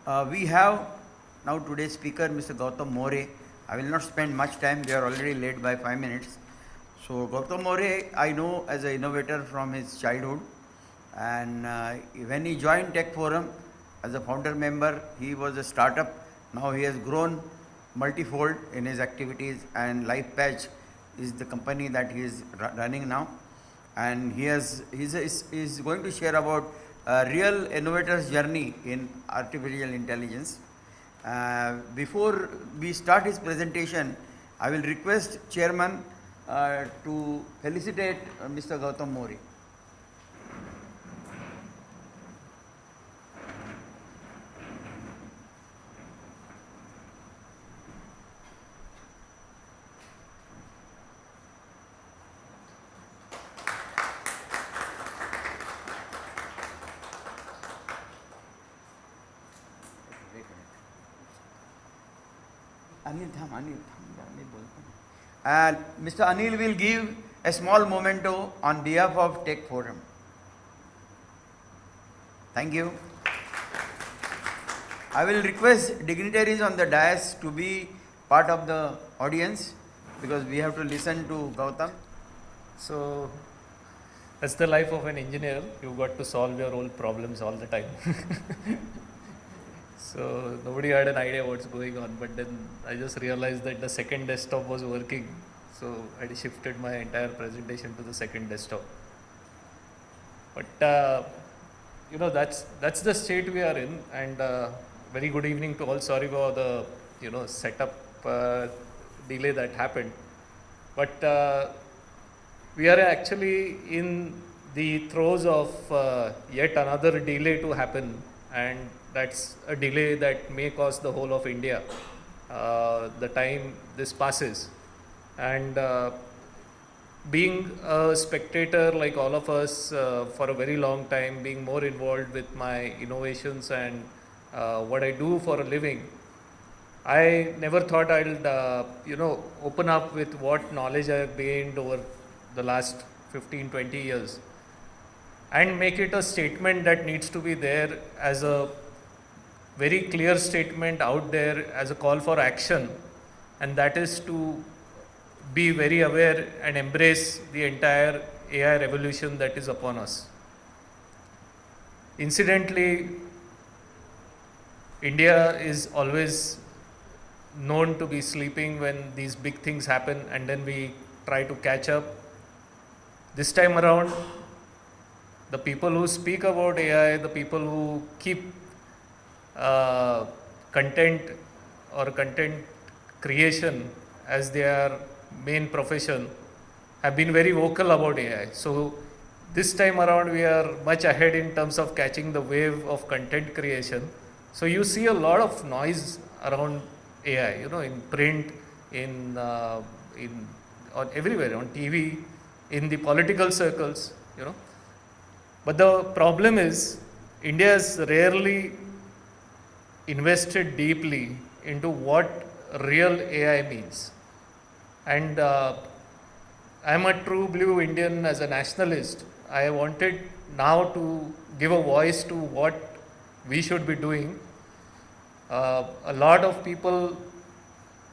We have now today's speaker, Mr. Gautam Morey. I will not spend much time. We are already late by 5 minutes. So Gautam Morey, I know as an innovator from his childhood, and when he joined Tech Forum as a founder member, he was a startup. Now he has grown multifold in his activities, and Lifepatch is the company that he is running now. And he's going to share about a real innovator's journey in artificial intelligence. Before we start his presentation, I will request Chairman to felicitate Mr. Gautam Morey. And Mr. Anil will give a small memento on behalf of Tech Forum. Thank you. I will request dignitaries on the dais to be part of the audience because we have to listen to Gautam. So, that's the life of an engineer. You've got to solve your own problems all the time. So nobody had an idea what's going on, but then I just realized that the second desktop was working. So I shifted my entire presentation to the second desktop. But that's the state we are in. And very good evening to all. Sorry for the setup delay that happened. But we are actually in the throes of yet another delay to happen, and that's a delay that may cost the whole of India the time this passes. And being a spectator like all of us for a very long time, being more involved with my innovations and what I do for a living, I never thought I'd open up with what knowledge I have gained over the last 15-20 years and make it a statement that needs to be there as a very clear statement out there as a call for action, and that is to be very aware and embrace the entire AI revolution that is upon us. Incidentally, India is always known to be sleeping when these big things happen, and then we try to catch up. This time around, the people who speak about AI, the people who keep content or content creation as their main profession have been very vocal about AI. So this time around we are much ahead in terms of catching the wave of content creation. So you see a lot of noise around AI, in print, on everywhere, on TV, in the political circles, But the problem is India has rarely invested deeply into what real AI means. And I'm a true blue Indian as a nationalist. I wanted now to give a voice to what we should be doing. A lot of people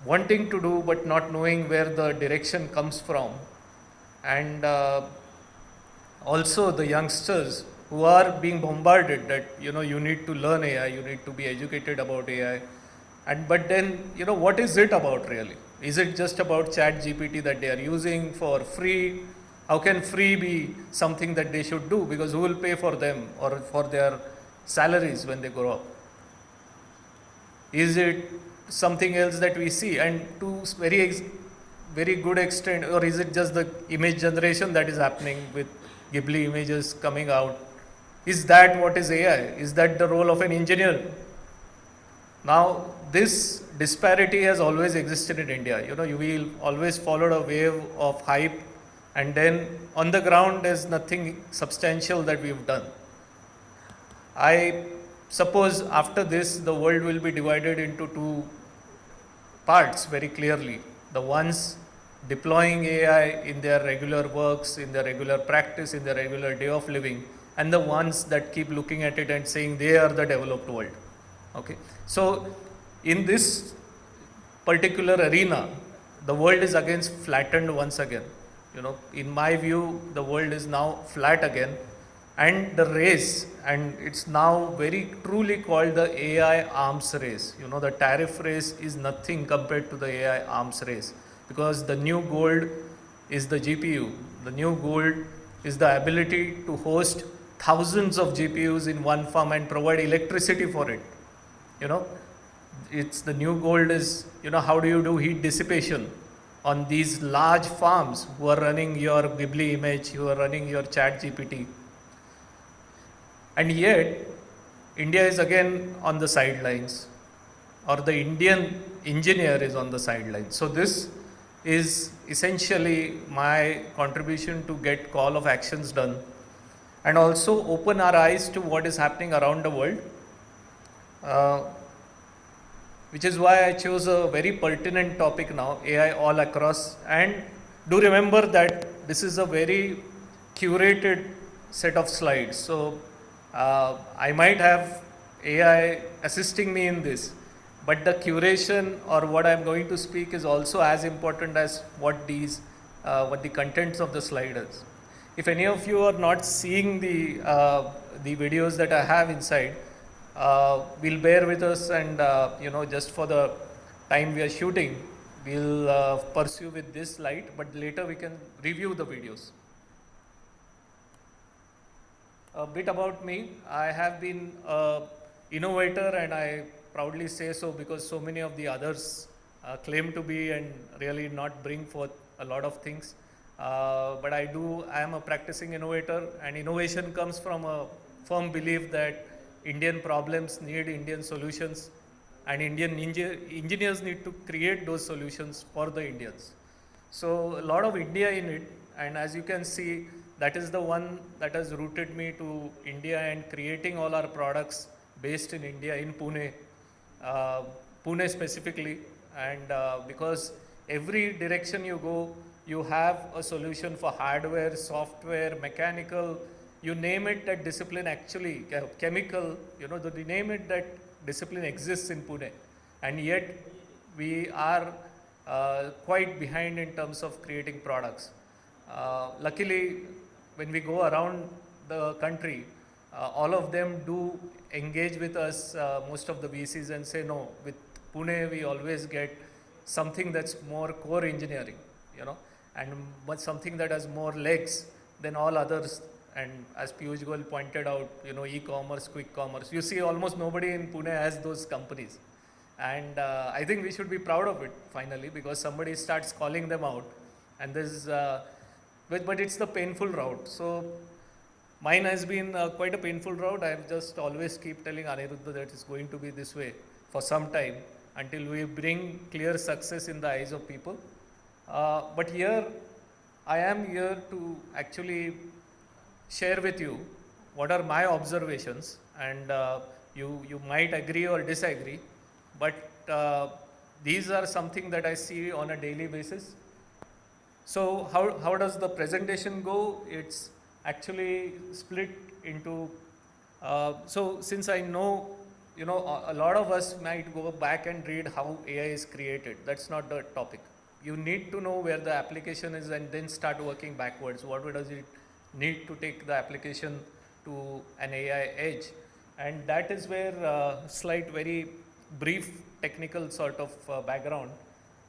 wanting to do but not knowing where the direction comes from. And also the youngsters who are being bombarded that you need to learn AI, you need to be educated about AI, but then what is it about really? Is it just about Chat GPT that they are using for free? How can free be something that they should do? Because who will pay for them or for their salaries when they grow up? Is it something else that we see, and to very good extent, or is it just the image generation that is happening with Ghibli images coming out? Is that what is AI? Is that the role of an engineer? Now, this disparity has always existed in India. You will always follow a wave of hype, and then on the ground there's nothing substantial that we've done. I suppose after this, the world will be divided into two parts very clearly. The ones deploying AI in their regular works, in their regular practice, in their regular day of living, and the ones that keep looking at it and saying they are the developed world. Okay, so in this particular arena, the world is again flattened once again. You know, in my view, the world is now flat again, and the race, and it's now very truly called the AI arms race. You know, the tariff race is nothing compared to the AI arms race, because the new gold is the GPU. The new gold is the ability to host thousands of GPUs in one farm and provide electricity for it. You know, it's the new gold is, you know, how do you do heat dissipation on these large farms who are running your Ghibli image, who are running your chat GPT. And yet, India is again on the sidelines, or the Indian engineer is on the sidelines. So this is essentially my contribution to get call of actions done, and also open our eyes to what is happening around the world. Which is why I chose a very pertinent topic now, AI all across. And do remember that this is a very curated set of slides. So I might have AI assisting me in this, but the curation or what I'm going to speak is also as important as what the contents of the slide is. If any of you are not seeing the videos that I have inside, will bear with us, and you know, just for the time we are shooting, we'll pursue with this slide, but later we can review the videos. A bit about me. I have been an innovator, and I proudly say so because so many of the others claim to be and really not bring forth a lot of things. But I am a practicing innovator, and innovation comes from a firm belief that Indian problems need Indian solutions, and Indian engineers need to create those solutions for the Indians. So a lot of India in it, and as you can see, that is the one that has rooted me to India and creating all our products based in India, in Pune, Pune specifically. And because every direction you go, you have a solution for hardware, software, mechanical, you name it, that discipline actually, chemical, you know, the name it, that discipline exists in Pune. And yet we are quite behind in terms of creating products. Luckily, when we go around the country, all of them do engage with us, most of the VCs, and say, no, with Pune we always get something that's more core engineering, you know, and but something that has more legs than all others. And as Piyush Goyal pointed out, you know, e-commerce, quick commerce, you see almost nobody in Pune has those companies. And I think we should be proud of it finally, because somebody starts calling them out. And this, but it's the painful route. So mine has been quite a painful route. I've just always keep telling Aniruddha that it's going to be this way for some time until we bring clear success in the eyes of people. But here, I am here to actually share with you what are my observations, and you might agree or disagree, but these are something that I see on a daily basis. So how does the presentation go? It's actually split into, so since I know, you know, a lot of us might go back and read how AI is created. That's not the topic. You need to know where the application is and then start working backwards. What does it need to take the application to an AI edge? And that is where slight, very brief technical sort of background.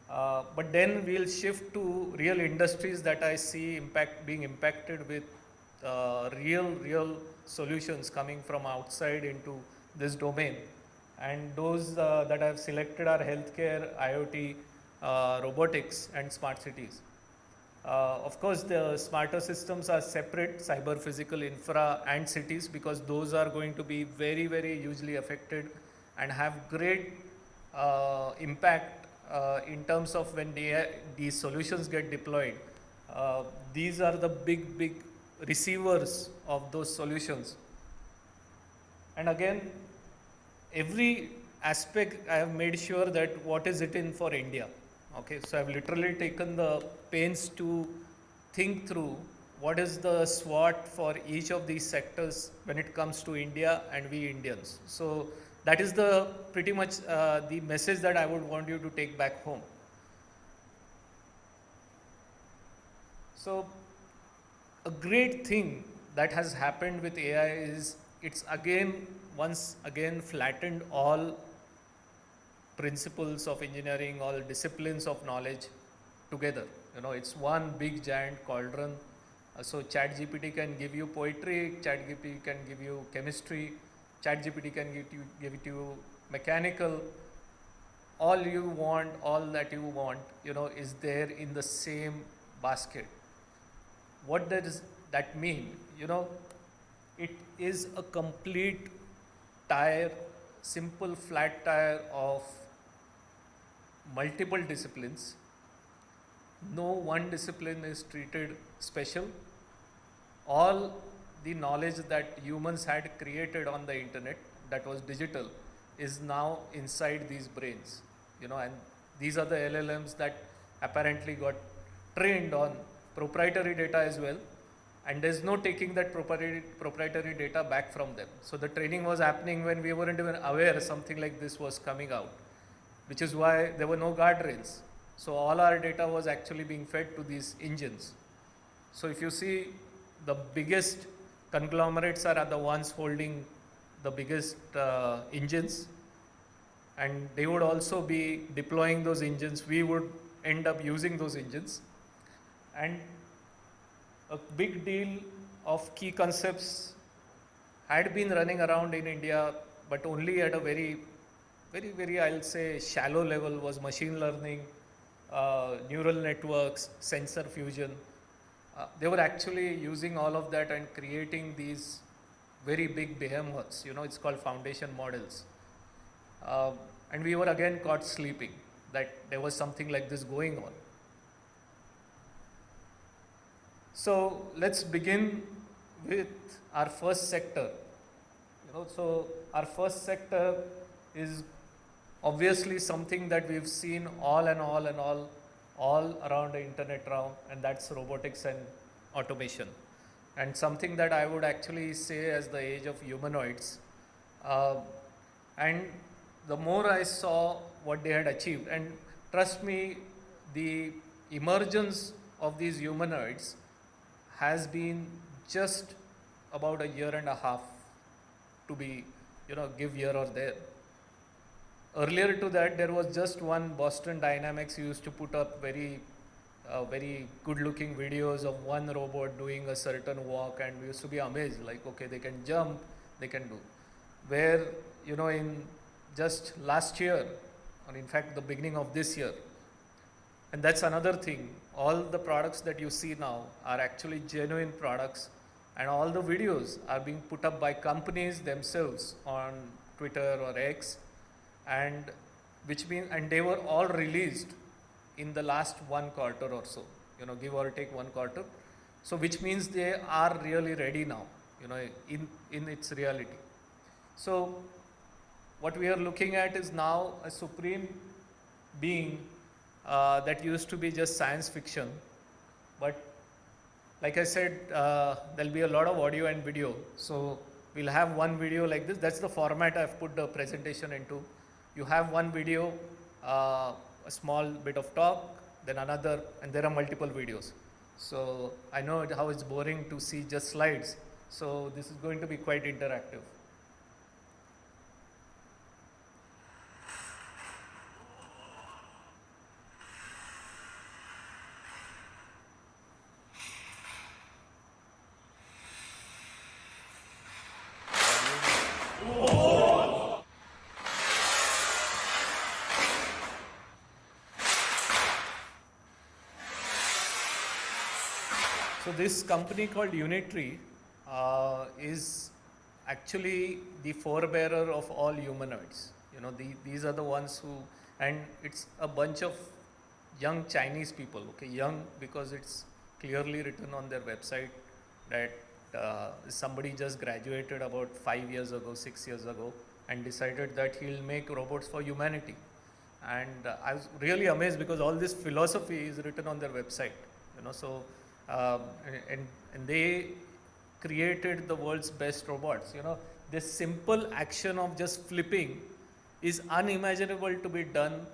But then we'll shift to real industries that I see being impacted with real solutions coming from outside into this domain. And those that I've selected are healthcare, IoT, robotics, and smart cities. Of course, the smarter systems are separate, cyber, physical, infra, and cities, because those are going to be very hugely affected and have great impact in terms of when these solutions get deployed. These are the big receivers of those solutions. And again, every aspect I have made sure that what is it in for India. Okay, so I've literally taken the pains to think through what is the SWOT for each of these sectors when it comes to India and we Indians. So that is the pretty much the message that I would want you to take back home. So a great thing that has happened with AI is it's once again flattened all principles of engineering, all disciplines of knowledge together. It's one big giant cauldron. So ChatGPT can give you poetry, ChatGPT can give you chemistry, ChatGPT can give it to you mechanical. All you want, all that you want, is there in the same basket. What does that mean? It is a complete tire, simple flat tire of multiple disciplines. No one discipline is treated special. All the knowledge that humans had created on the internet that was digital is now inside these brains, and these are the LLMs that apparently got trained on proprietary data as well, and there's no taking that proprietary data back from them. So the training was happening when we weren't even aware something like this was coming out, which is why there were no guardrails. So all our data was actually being fed to these engines. So if you see, the biggest conglomerates are the ones holding the biggest engines, and they would also be deploying those engines. We would end up using those engines. And a big deal of key concepts had been running around in India, but only at a very, I'll say, shallow level, was machine learning, neural networks, sensor fusion. They were actually using all of that and creating these very big behemoths. It's called foundation models. And we were again caught sleeping that there was something like this going on. So let's begin with our first sector. So our first sector is obviously something that we've seen all around the internet now, and that's robotics and automation. And something that I would actually say as the age of humanoids. And the more I saw what they had achieved, and trust me, the emergence of these humanoids has been just about a year and a half to be, give here or there. Earlier to that, there was just one Boston Dynamics who used to put up very good-looking videos of one robot doing a certain walk, and we used to be amazed, like, okay, they can jump, they can do. Where, in just last year, or in fact the beginning of this year, and that's another thing, all the products that you see now are actually genuine products, and all the videos are being put up by companies themselves on Twitter or X, and they were all released in the last 1 quarter or so, give or take 1 quarter. So which means they are really ready now, in its reality. So what we are looking at is now a supreme being that used to be just science fiction. But like I said, there'll be a lot of audio and video. So we'll have one video like this. That's the format I've put the presentation into. You have one video, a small bit of talk, then another, and there are multiple videos. So I know how it's boring to see just slides. So this is going to be quite interactive. So this company called Unitary is actually the forebearer of all humanoids. These are the ones who, and it's a bunch of young Chinese people. Okay, young because it's clearly written on their website that somebody just graduated about 5 years ago, 6 years ago, and decided that he'll make robots for humanity. And I was really amazed because all this philosophy is written on their website. So and they created the world's best robots. This simple action of just flipping is unimaginable to be done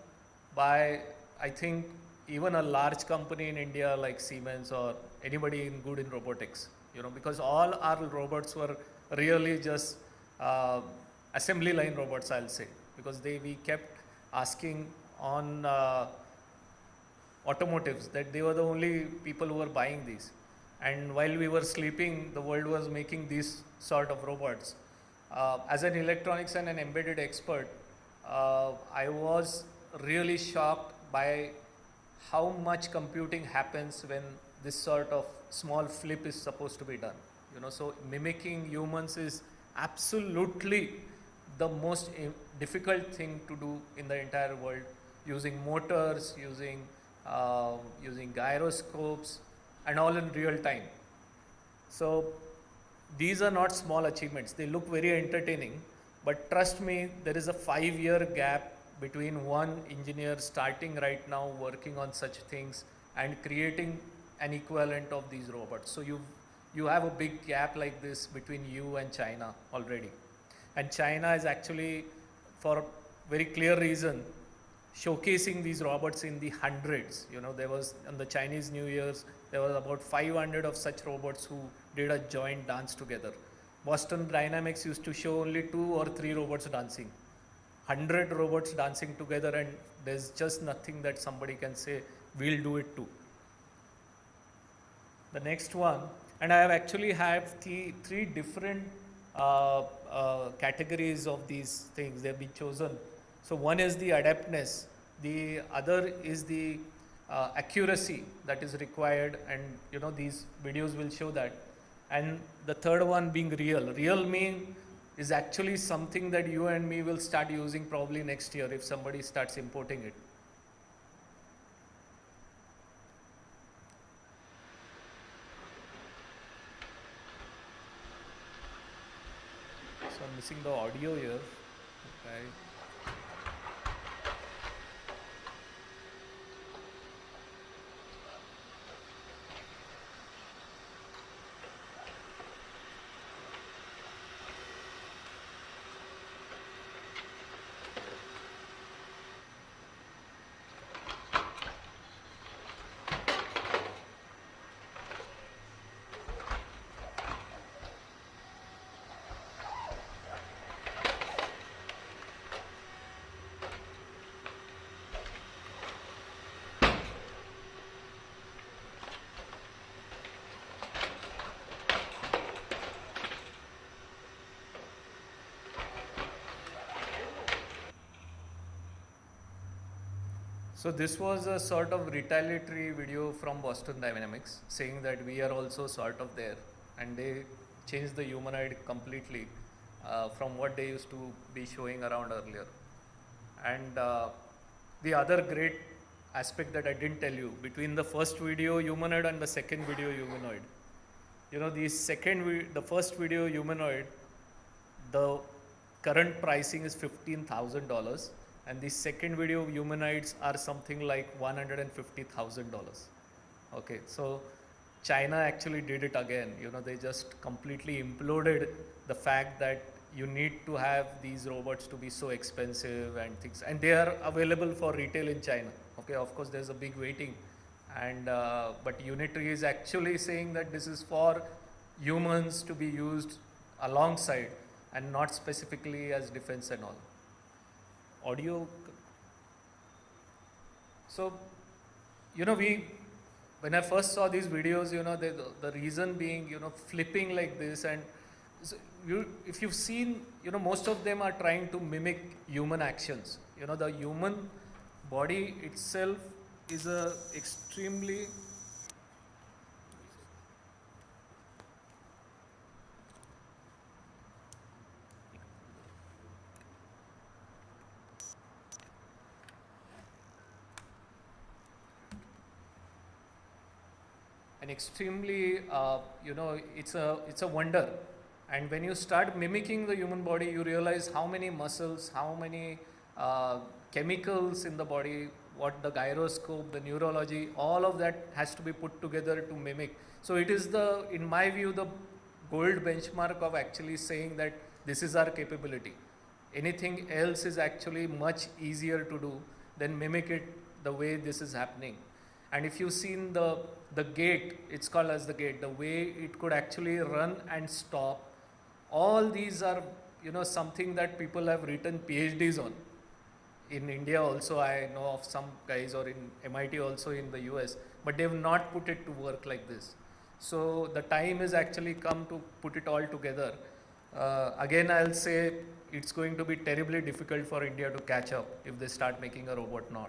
by, I think, even a large company in India like Siemens or anybody good in robotics. Because all our robots were really just uh, assembly line robots, I'll say, because we kept asking on automotives that they were the only people who were buying these. And while we were sleeping, the world was making these sort of robots. As an electronics and an embedded expert, I was really shocked by how much computing happens when this sort of small flip is supposed to be done. So mimicking humans is absolutely the most difficult thing to do in the entire world, using motors, using gyroscopes, and all in real time. So these are not small achievements. They look very entertaining, but trust me, there is a 5-year gap between one engineer starting right now working on such things and creating an equivalent of these robots. So you have a big gap like this between you and China already. And China is actually, for very clear reason, showcasing these robots in the hundreds. There was on the Chinese New Year's, there was about 500 of such robots who did a joint dance together. Boston Dynamics used to show only 2 or 3 robots dancing. 100 robots dancing together, and there's just nothing that somebody can say, we'll do it too. The next one, and I have actually had three different categories of these things. They have been chosen. So one is the adeptness, the other is the accuracy that is required, and these videos will show that. And the third one being real. Real mean is actually something that you and me will start using probably next year if somebody starts importing it. So I'm missing the audio here. Okay. So this was a sort of retaliatory video from Boston Dynamics saying that we are also sort of there, and they changed the humanoid completely from what they used to be showing around earlier. And the other great aspect that I didn't tell you, between the first video humanoid and the second video humanoid, the first video humanoid, the current pricing is $15,000, and the second video humanoids are something like $150,000. Okay, so China actually did it again. They just completely imploded the fact that you need to have these robots to be so expensive and things, and they are available for retail in China. Okay, of course there's a big waiting, and but Unitary is actually saying that this is for humans to be used alongside and not specifically as defense and all. Audio. So, when I first saw these videos, the reason being, flipping like this, and so if you've seen, most of them are trying to mimic human actions. The human body itself is a extremely an extremely it's a wonder. And when you start mimicking the human body, you realize how many muscles, how many chemicals in the body, what the gyroscope, the neurology, all of that has to be put together to mimic. So it is in my view, gold benchmark of actually saying that this is our capability. Anything else is actually much easier to do than mimic it the way this is happening. And if you've seen the gate, it's called as the gate, the way it could actually run and stop, all these are, something that people have written PhDs on. In India also, I know of some guys, or in MIT also in the US, but they have not put it to work like this. So the time is actually come to put it all together. Again, I'll say it's going to be terribly difficult for India to catch up if they start making a robot now.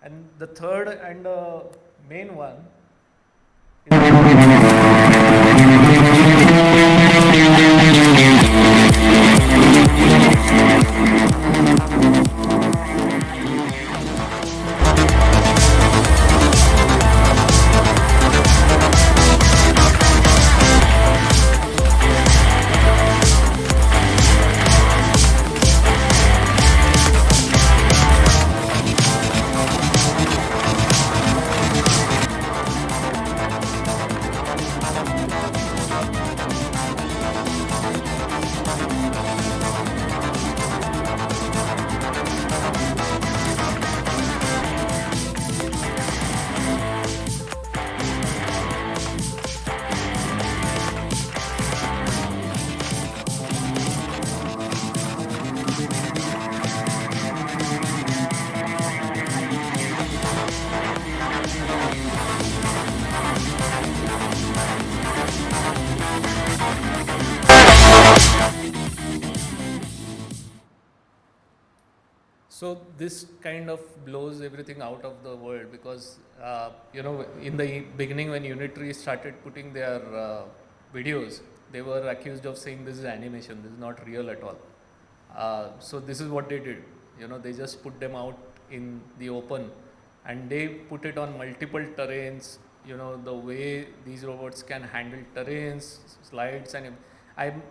And the third and main one So this kind of blows everything out of the world, because in the beginning when Unitary started putting their videos, they were accused of saying this is animation, this is not real at all. So this is what they did. They just put them out in the open, and they put it on multiple terrains. The way these robots can handle terrains, slides, and I'm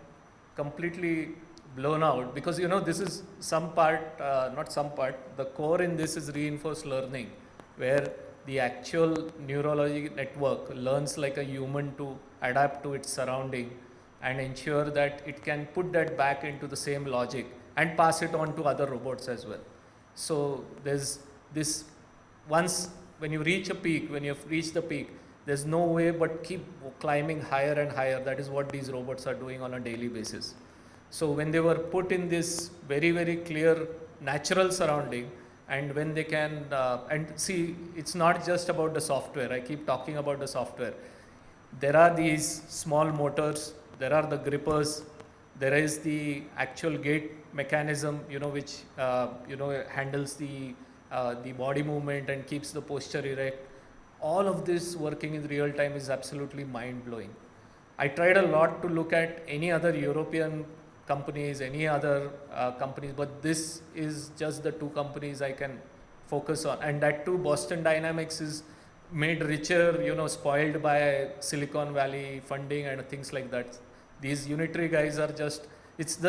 completely blown out, because this is some part, not some part, the core in this is reinforced learning, where the actual neurology network learns like a human to adapt to its surrounding and ensure that it can put that back into the same logic and pass it on to other robots as well. So there's this, once when you reach a peak, when you've reached the peak, there's no way but keep climbing higher and higher. That is what these robots are doing on a daily basis. So when they were put in this very, very clear natural surrounding, and when they can, and see, it's not just about the software. I keep talking about the software. There are these small motors, there are the grippers, there is the actual gate mechanism, which, handles the body movement and keeps the posture erect. All of this working in real time is absolutely mind blowing. I tried a lot to look at any other European companies, any other companies, but this is just the two companies I can focus on. And that too, Boston Dynamics is made richer, spoiled by Silicon Valley funding and things like that. These Unitary guys are just, it's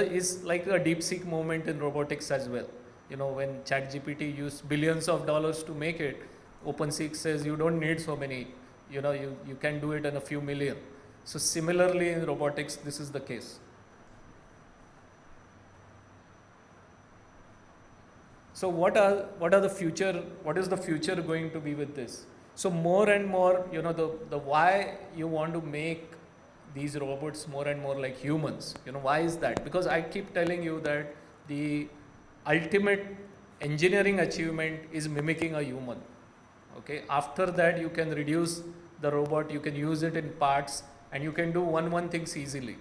like a DeepSeek moment in robotics as well. When ChatGPT used billions of dollars to make it, OpenSeek says you don't need so many, you can do it in a few million. So similarly in robotics, this is the case. So what is the future going to be with this? So more and more, the why you want to make these robots more and more like humans, why is that? Because I keep telling you that the ultimate engineering achievement is mimicking a human. Okay, after that you can reduce the robot, you can use it in parts, and you can do one things easily.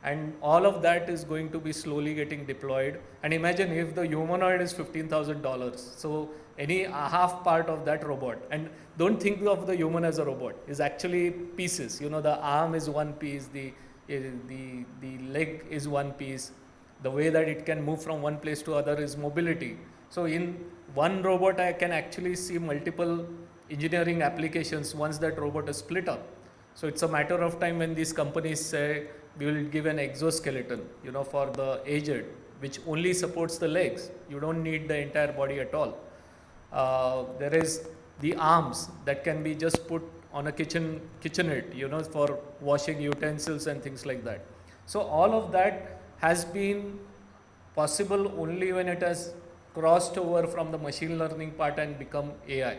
And all of that is going to be slowly getting deployed. And imagine if the humanoid is $15,000. So any half part of that robot, and don't think of the human as a robot, is actually pieces. The arm is one piece, the leg is one piece. The way that it can move from one place to other is mobility. So in one robot, I can actually see multiple engineering applications once that robot is split up. So it's a matter of time when these companies say, we will give an exoskeleton, for the aged, which only supports the legs. You don't need the entire body at all. There is the arms that can be just put on a kitchenette, for washing utensils and things like that. So all of that has been possible only when it has crossed over from the machine learning part and become AI,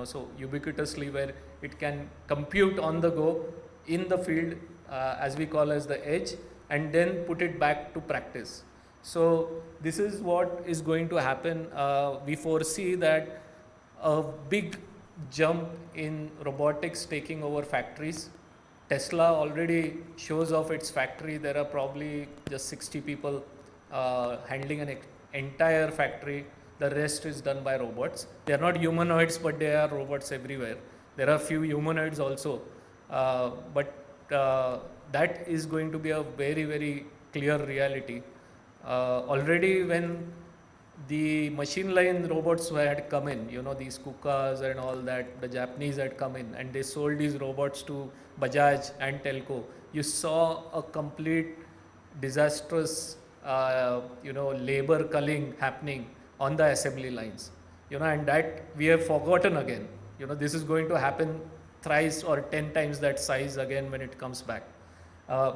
so ubiquitously, where it can compute on the go in the field, as we call as the edge, and then put it back to practice. So this is what is going to happen. We foresee that a big jump in robotics taking over factories. Tesla already shows off its factory. There are probably just 60 people handling an entire factory. The rest is done by robots. They are not humanoids, but they are robots everywhere. There are few humanoids also, but that is going to be a very, very clear reality. Already when the machine line robots had come in, these Kukas and all that, the Japanese had come in and they sold these robots to Bajaj and Telco. You saw a complete disastrous, labor culling happening on the assembly lines, and that we have forgotten again. This is going to happen thrice or 10 times that size again when it comes back.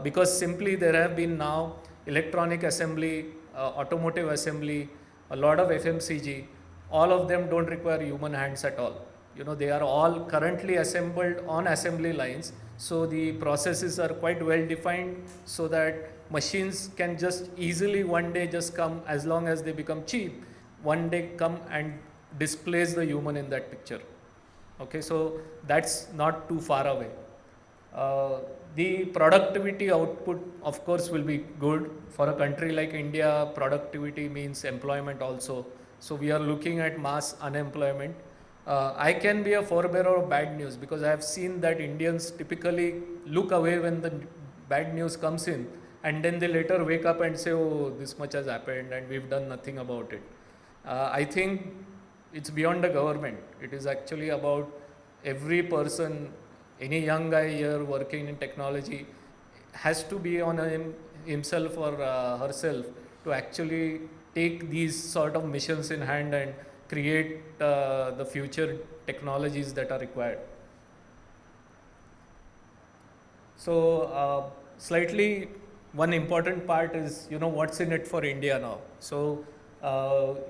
Because simply there have been now electronic assembly, automotive assembly, a lot of FMCG, all of them don't require human hands at all. They are all currently assembled on assembly lines, so the processes are quite well defined so that machines can just easily one day just come, as long as they become cheap, one day come and displace the human in that picture. Okay, so that's not too far away. The productivity output, of course, will be good. For a country like India, productivity means employment also. So we are looking at mass unemployment. I can be a forebearer of bad news, because I have seen that Indians typically look away when the bad news comes in, and then they later wake up and say, oh, this much has happened and we've done nothing about it. I think it's beyond the government. It is actually about every person. Any young guy here working in technology has to be on himself or herself to actually take these sort of missions in hand and create the future technologies that are required. So slightly one important part is, what's in it for India now. So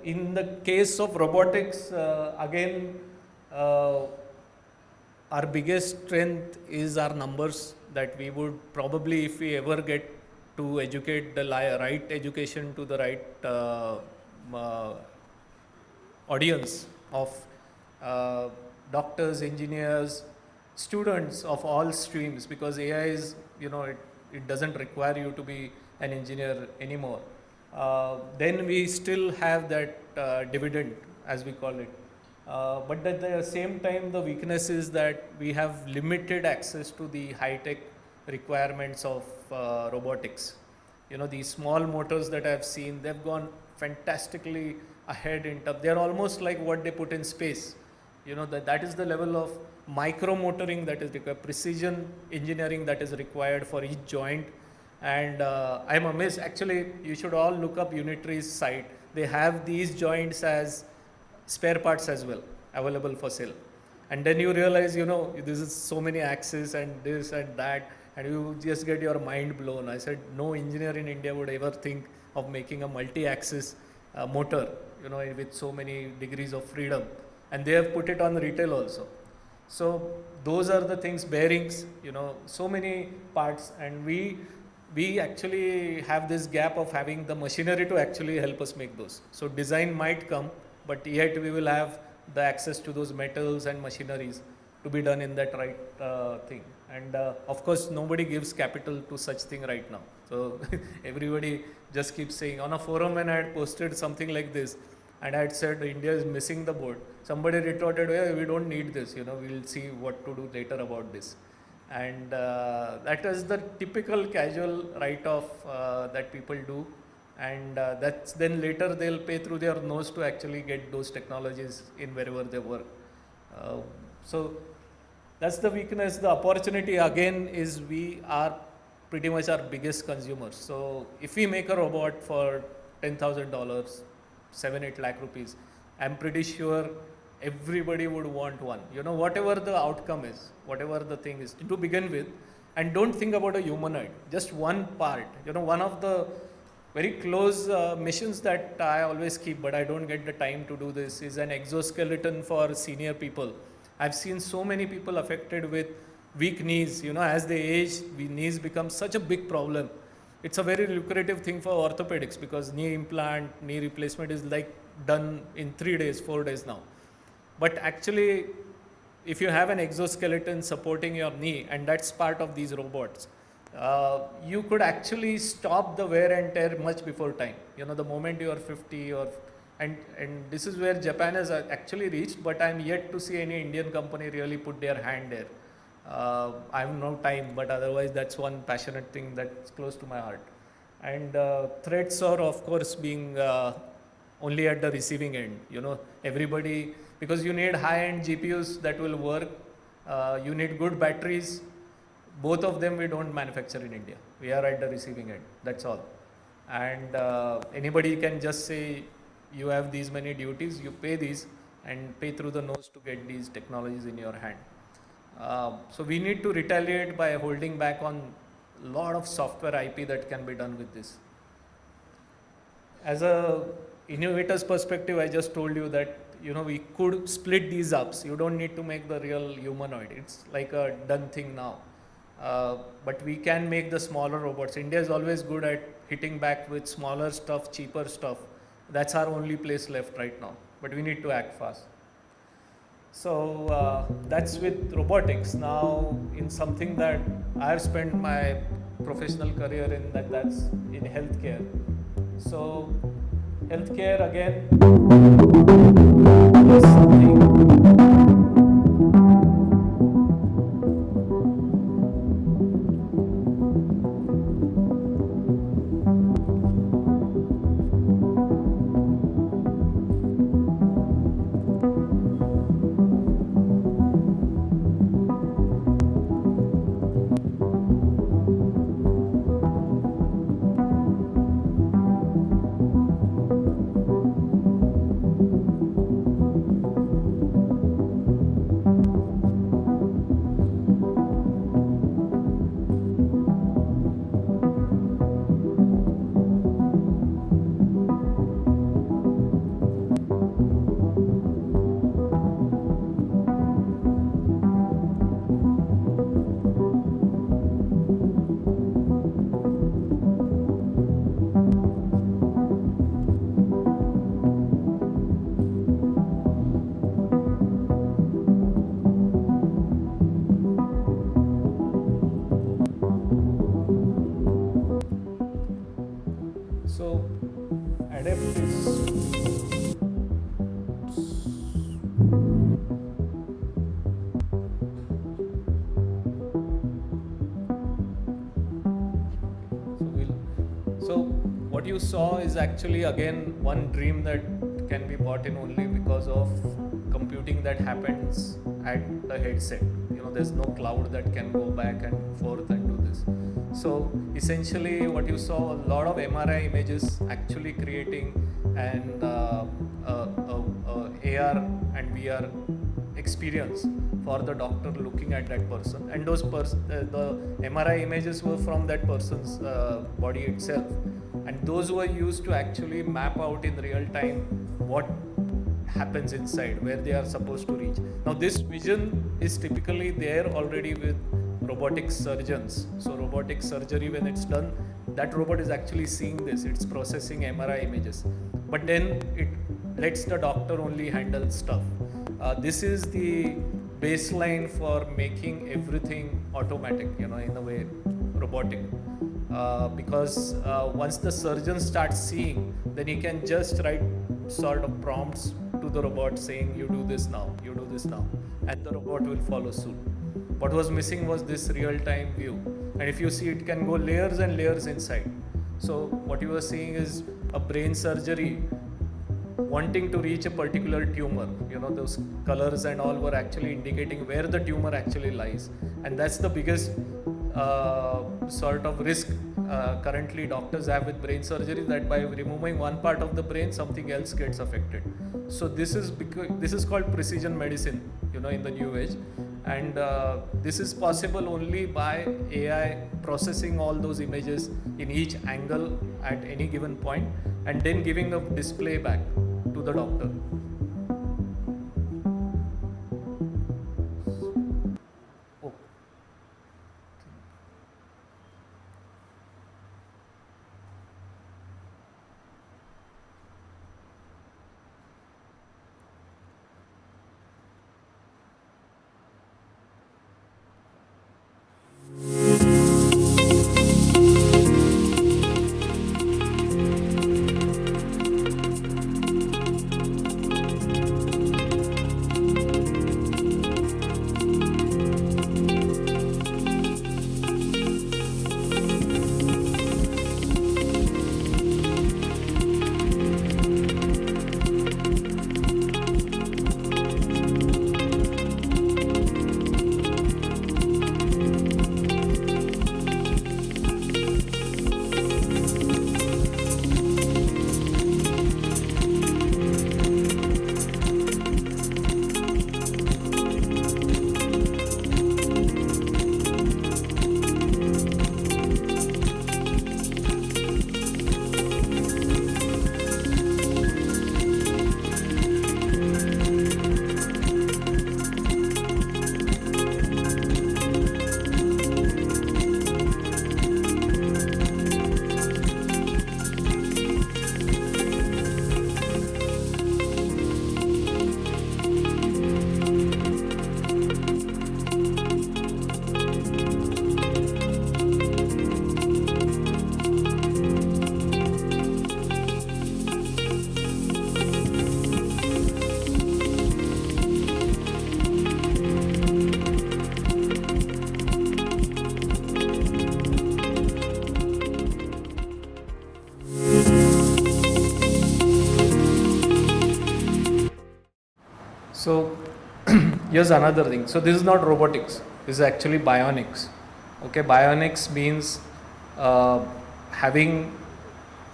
in the case of robotics, again, our biggest strength is our numbers, that we would probably, if we ever get to educate the right education to the right audience of doctors, engineers, students of all streams, because AI is, it doesn't require you to be an engineer anymore. Then we still have that dividend, as we call it. But at the same time, the weakness is that we have limited access to the high-tech requirements of robotics. These small motors that I've seen, they've gone fantastically ahead in terms. They're almost like what they put in space. That is the level of micro motoring that is required, precision engineering that is required for each joint. And I'm amazed. Actually, you should all look up Unitree site. They have these joints as spare parts as well available for sale, and then you realize, this is so many axes and this and that, and you just get your mind blown. I said, no engineer in India would ever think of making a multi-axis motor, with so many degrees of freedom, and they have put it on retail also. So those are the things, bearings, so many parts, and we actually have this gap of having the machinery to actually help us make those. So design might come, but yet we will have the access to those metals and machineries to be done in that right thing. And of course, nobody gives capital to such thing right now. So everybody just keeps saying, on a forum when I had posted something like this, and I had said India is missing the boat, somebody retorted, well, we don't need this, we'll see what to do later about this. And that is the typical casual write-off that people do. And that's then later they'll pay through their nose to actually get those technologies in wherever they work. So that's the weakness. The opportunity again is we are pretty much our biggest consumers. So if we make a robot for $10,000, 7-8 lakh rupees, I'm pretty sure everybody would want one. Whatever the outcome is, whatever the thing is, to begin with, and don't think about a humanoid, just one part. One of the very close missions that I always keep, but I don't get the time to do this, is an exoskeleton for senior people. I've seen so many people affected with weak knees. As they age, knees become such a big problem. It's a very lucrative thing for orthopedics because knee implant, knee replacement is like done in 3 days, 4 days now. But actually, if you have an exoskeleton supporting your knee, and that's part of these robots, you could actually stop the wear and tear much before time. The moment you are 50 and this is where Japan has actually reached, but I'm yet to see any Indian company really put their hand there. I have no time, but otherwise that's one passionate thing that's close to my heart. And threats are, of course, being only at the receiving end. Everybody, because you need high-end GPUs that will work, you need good batteries. Both of them we don't manufacture in India. We are at the receiving end, that's all. And anybody can just say, you have these many duties, you pay these and pay through the nose to get these technologies in your hand. So we need to retaliate by holding back on a lot of software IP that can be done with this. As a innovator's perspective, I just told you that we could split these up. So you don't need to make the real humanoid. It's like a done thing now. But we can make the smaller robots. India is always good at hitting back with smaller stuff, cheaper stuff. That's our only place left right now. But we need to act fast. So that's with robotics. Now, in something that I've spent my professional career in, that's in healthcare. So healthcare again is something. So adapt is so what you saw is actually again one dream that can be bought in only because of computing that happens at the headset. There's no cloud that can go back and forth and do this. So essentially what you saw, a lot of MRI images actually creating an AR and VR experience for the doctor looking at that person, and those the MRI images were from that person's body itself, and those were used to actually map out in real time what happens inside, where they are supposed to reach. Now this vision is typically there already with robotic surgeons. So robotic surgery, when it's done, that robot is actually seeing this, it's processing MRI images, but then it lets the doctor only handle stuff. This is the baseline for making everything automatic, in a way robotic, because once the surgeon starts seeing, then he can just write sort of prompts to the robot saying, you do this now, you do this now, and the robot will follow suit. What was missing was this real-time view, and if you see, it can go layers and layers inside. So what you are seeing is a brain surgery wanting to reach a particular tumor. Those colors and all were actually indicating where the tumor actually lies, and that's the biggest sort of risk currently doctors have with brain surgery, that by removing one part of the brain, something else gets affected. So this is called precision medicine, in the new age, and this is possible only by AI processing all those images in each angle at any given point, and then giving a display back to the doctor. Oh. So here's another thing. So this is not robotics. This is actually bionics. Okay, bionics means having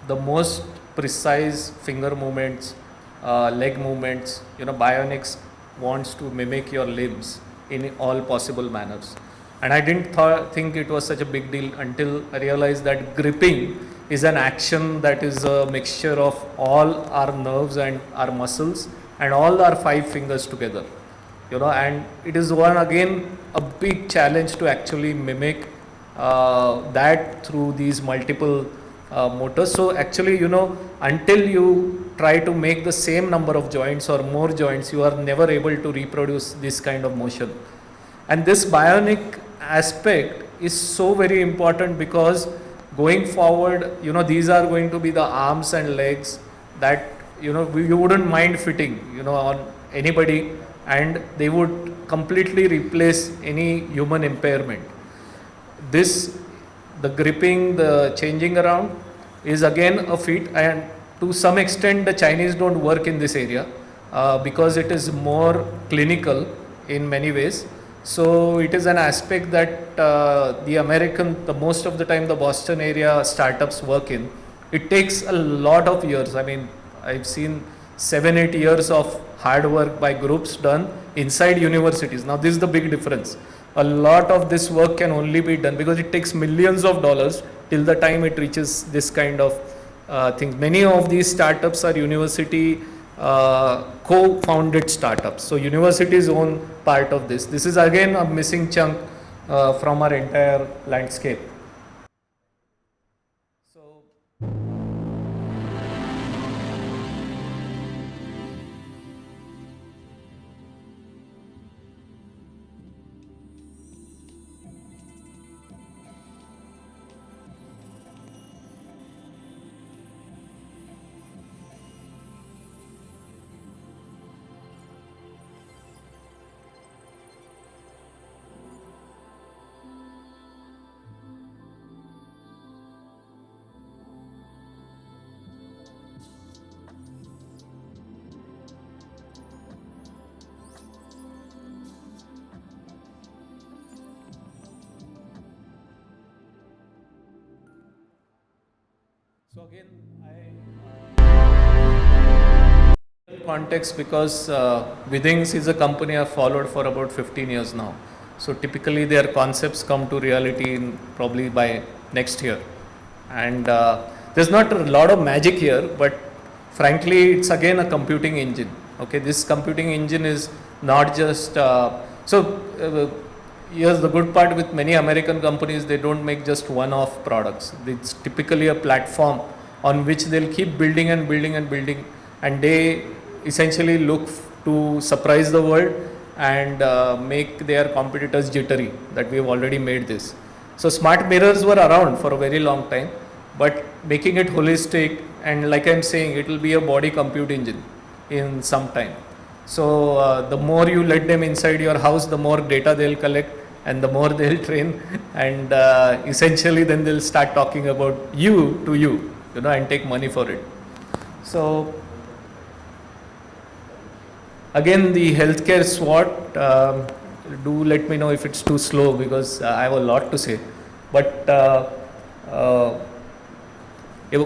the most precise finger movements, leg movements. Bionics wants to mimic your limbs in all possible manners. And I didn't think it was such a big deal until I realized that gripping is an action that is a mixture of all our nerves and our muscles and all our 5 fingers together. And it is one again a big challenge to actually mimic that through these multiple motors. So actually, until you try to make the same number of joints or more joints, you are never able to reproduce this kind of motion. And this bionic aspect is so very important because going forward, these are going to be the arms and legs that, you wouldn't mind fitting, on anybody, and they would completely replace any human impairment. The gripping, the changing around is again a feat, and to some extent the Chinese don't work in this area because it is more clinical in many ways. So it is an aspect that the most of the time the Boston area startups work in. It takes a lot of years. I mean, I've seen 7-8 years of hard work by groups done inside universities. Now this is the big difference. A lot of this work can only be done because it takes millions of dollars till the time it reaches this kind of things. Many of these startups are university co-founded startups. So universities own part of this. This is again a missing chunk from our entire landscape. So again, context because Withings is a company I've followed for about 15 years now. So typically their concepts come to reality in probably by next year. And there's not a lot of magic here, but frankly, it's again a computing engine. Okay, this computing engine is not just here's the good part with many American companies, they don't make just one-off products. It's typically a platform on which they'll keep building and building and building, and they essentially look to surprise the world and make their competitors jittery that we've already made this. So smart mirrors were around for a very long time, but making it holistic, and like I'm saying, it will be a body compute engine in some time. So the more you let them inside your house, the more data they'll collect and the more they'll train, and essentially then they'll start talking about you to you, and take money for it. So again, the healthcare SWOT, do let me know if it's too slow because I have a lot to say. But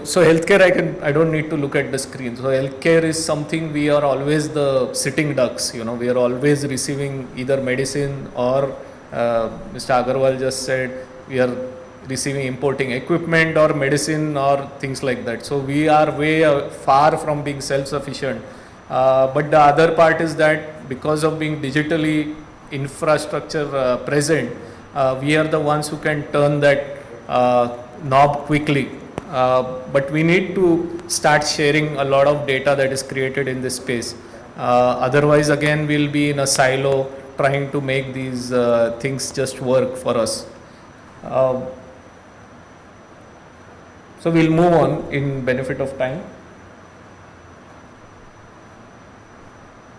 so healthcare, I don't need to look at the screen. So healthcare is something we are always the sitting ducks. We are always receiving either medicine or Mr. Agarwal just said we are receiving importing equipment or medicine or things like that. So we are way far from being self-sufficient. But the other part is that because of being digitally infrastructure present, we are the ones who can turn that knob quickly. But we need to start sharing a lot of data that is created in this space. Otherwise, again, we'll be in a silo trying to make these things just work for us. So we'll move on in benefit of time.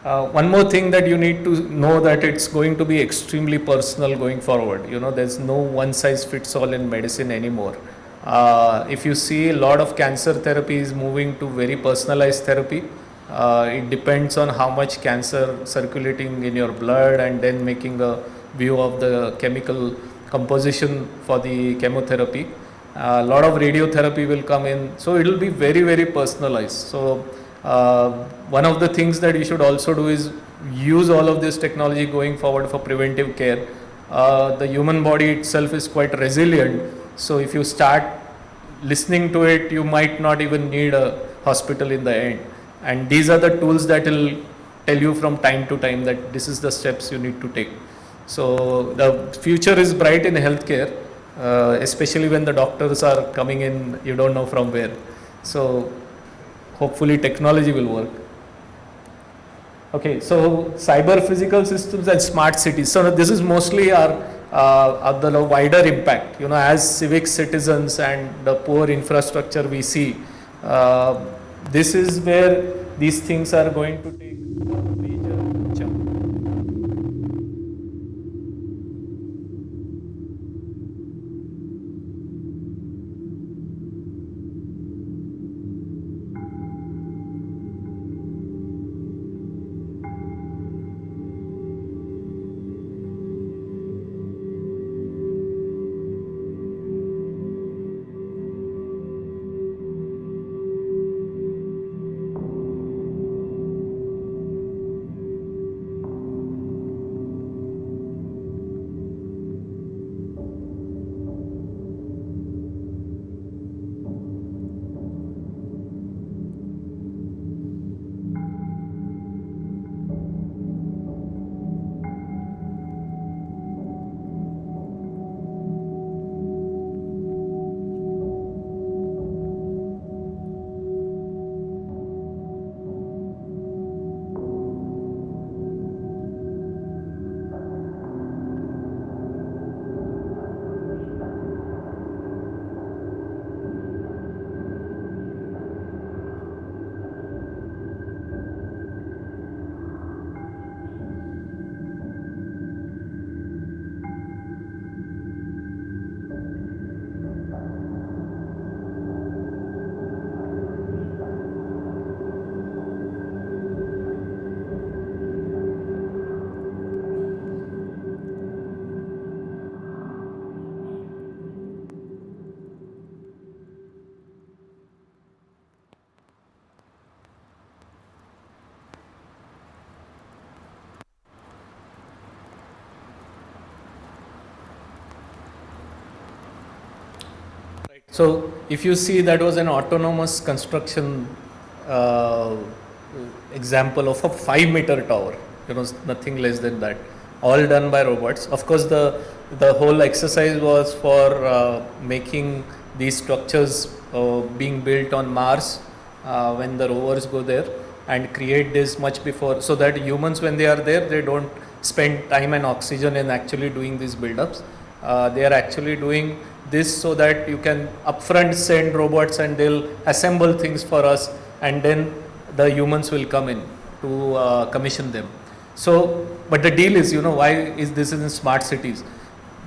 One more thing that you need to know, that it's going to be extremely personal going forward. There's no one size fits all in medicine anymore. If you see, a lot of cancer therapy is moving to very personalized therapy. It depends on how much cancer circulating in your blood and then making a view of the chemical composition for the chemotherapy. A lot of radiotherapy will come in. So it will be very, very personalized. So one of the things that you should also do is use all of this technology going forward for preventive care. The human body itself is quite resilient. So if you start listening to it, you might not even need a hospital in the end. And these are the tools that will tell you from time to time that this is the steps you need to take. So the future is bright in healthcare, especially when the doctors are coming in, you don't know from where. So hopefully technology will work. Okay, so cyber physical systems and smart cities. So this is mostly the wider impact. As civic citizens and the poor infrastructure we see, this is where these things are going to take a major chunk. So if you see, that was an autonomous construction uh, example of a 5-meter tower, nothing less than that, all done by robots. Of course, the whole exercise was for making these structures being built on Mars when the rovers go there, and create this much before, so that humans, when they are there, they don't spend time and oxygen in actually doing these build-ups. They are actually doing this so that you can upfront send robots and they'll assemble things for us, and then the humans will come in to commission them. So, but the deal is, why is this in smart cities?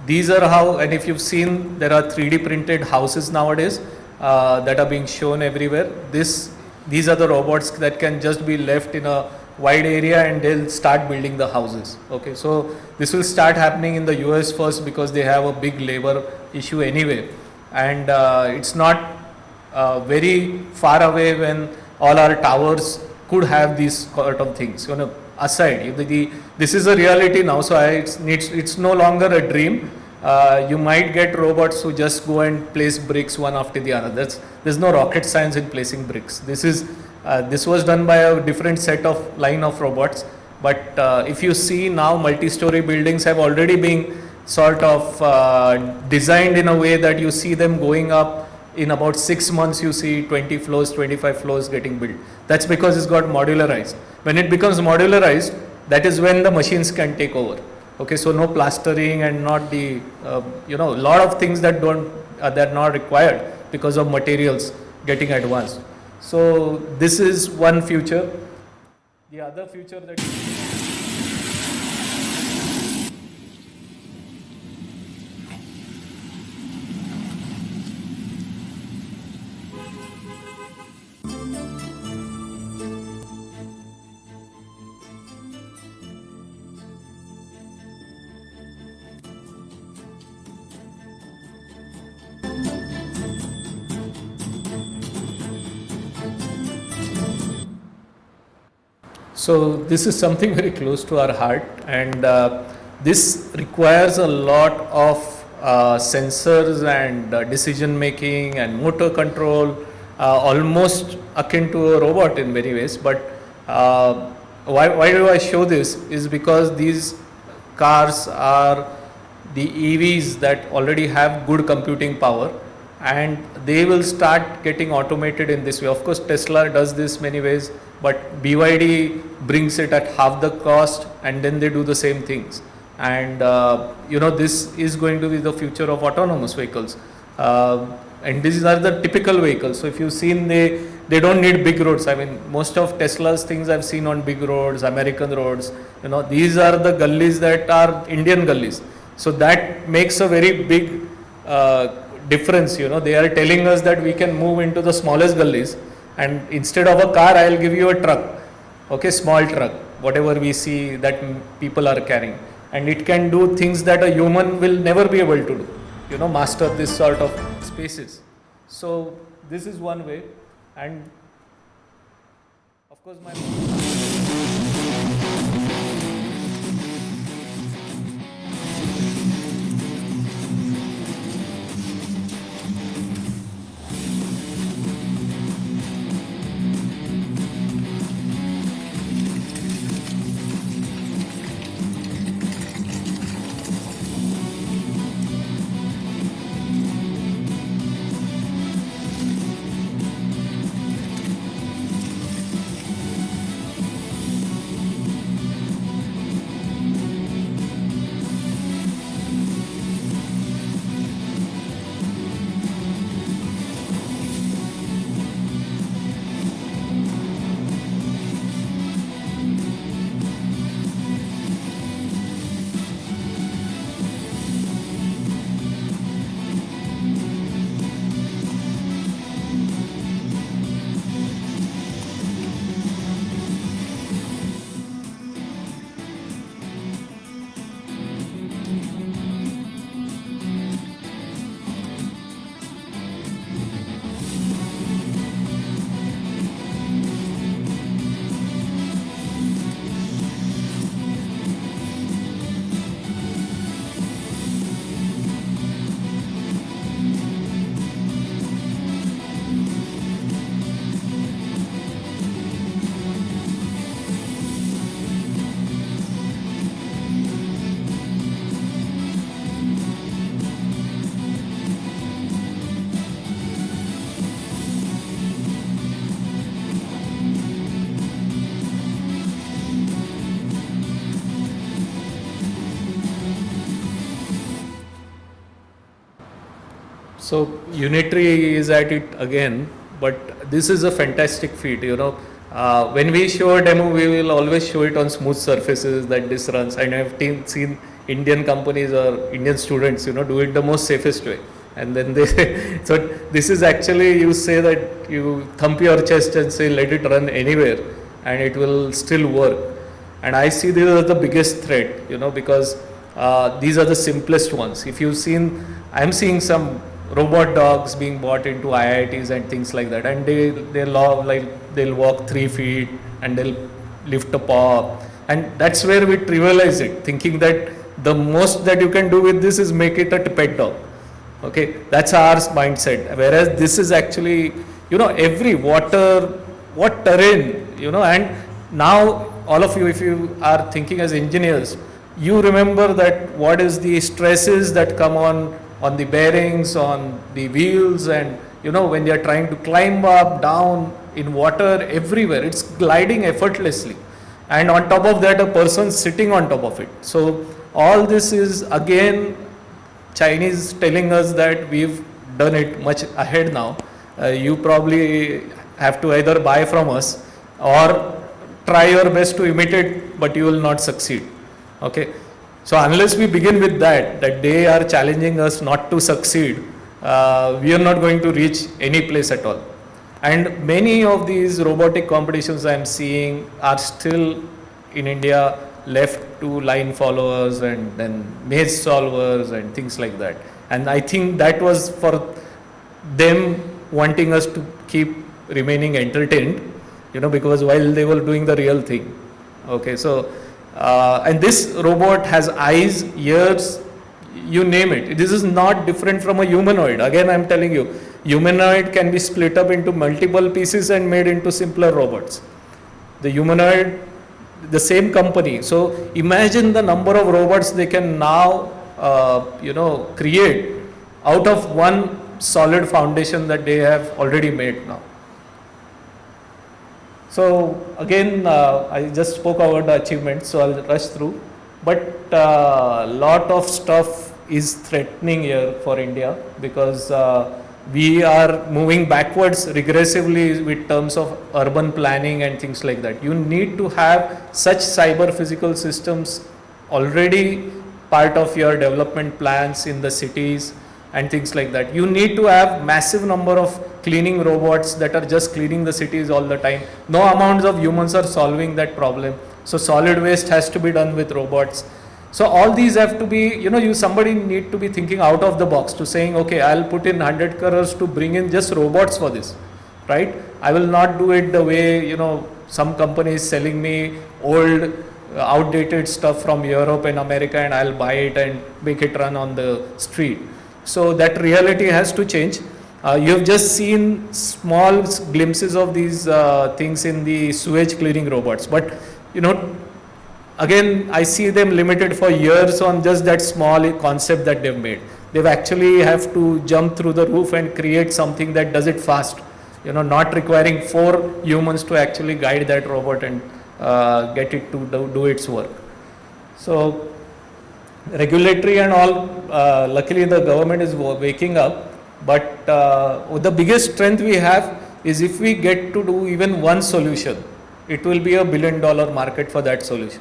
These are how, and if you've seen, there are 3D printed houses nowadays that are being shown everywhere. These are the robots that can just be left in a wide area and they'll start building the houses. Okay, so this will start happening in the US first, because they have a big labor issue anyway, and it's not very far away when all our towers could have these sort of things. Aside, this is a reality now, so it's no longer a dream. You might get robots who just go and place bricks one after the other. There's no rocket science in placing bricks. This was done by a different set of line of robots. But if you see now, multi-story buildings have already been sort of designed in a way that you see them going up. In about 6 months, you see 20 floors, 25 floors getting built. That's because it's got modularized. When it becomes modularized, that is when the machines can take over. Okay, so no plastering and not the, a lot of things that they're not required because of materials getting advanced. So this is one future. The other future that So this is something very close to our heart, and this requires a lot of sensors and decision making and motor control, almost akin to a robot in many ways. But why do I show this is because these cars are the EVs that already have good computing power, and they will start getting automated in this way. Of course, Tesla does this many ways, but BYD brings it at half the cost, and then they do the same things. And this is going to be the future of autonomous vehicles. And these are the typical vehicles. So if you've seen, they don't need big roads. I mean, most of Tesla's things I've seen on big roads, American roads. These are the gullies that are Indian gullies. So that makes a very big difference. They are telling us that we can move into the smallest gullies, and instead of a car, I'll give you a truck. Okay, small truck, whatever we see that people are carrying, and it can do things that a human will never be able to do. Master this sort of spaces. So this is one way, and of course my So Unitary is at it again, but this is a fantastic feat. When we show a demo, we will always show it on smooth surfaces that this runs. And I've seen Indian companies or Indian students, do it the most safest way. And then they say, so this is actually, you say that you thump your chest and say, let it run anywhere, and it will still work. And I see this as the biggest threat, because these are the simplest ones. If you've seen, I'm seeing some robot dogs being bought into IITs and things like that, and they'll walk 3 feet and they'll lift a paw, and that's where we trivialize it, thinking that the most that you can do with this is make it a pet dog. Okay, that's our mindset. Whereas this is actually, every what terrain, and now all of you, if you are thinking as engineers, you remember that what is the stresses that come on the bearings, on the wheels, and when they are trying to climb up, down, in water, everywhere, it's gliding effortlessly. And on top of that, a person sitting on top of it. So all this is again Chinese telling us that we've done it much ahead now. You probably have to either buy from us or try your best to imitate, but you will not succeed. Okay. So unless we begin with that they are challenging us not to succeed, we are not going to reach any place at all. And many of these robotic competitions I am seeing are still in India left to line followers and then maze solvers and things like that. And I think that was for them wanting us to keep remaining entertained, because while they were doing the real thing. Okay, so and this robot has eyes, ears, you name it. This is not different from a humanoid. Again, I'm telling you, humanoid can be split up into multiple pieces and made into simpler robots. The humanoid, the same company. So imagine the number of robots they can now, create out of one solid foundation that they have already made now. So again, I just spoke about the achievements, so I'll rush through. But a lot of stuff is threatening here for India, because we are moving backwards regressively with terms of urban planning and things like that. You need to have such cyber physical systems already part of your development plans in the cities and things like that. You need to have massive number of cleaning robots that are just cleaning the cities all the time. No amounts of humans are solving that problem. So solid waste has to be done with robots. So all these have to be, somebody need to be thinking out of the box to saying, okay, I'll put in 100 crores to bring in just robots for this, right? I will not do it the way, some companies selling me old, outdated stuff from Europe and America, and I'll buy it and make it run on the street. So that reality has to change. You have just seen small glimpses of these things in the sewage cleaning robots, but again, I see them limited for years on just that small concept that they've made. They've actually have to jump through the roof and create something that does it fast, not requiring 4 humans to actually guide that robot and get it to do its work. So regulatory and all, luckily the government is waking up, but the biggest strength we have is if we get to do even one solution, it will be $1 billion market for that solution.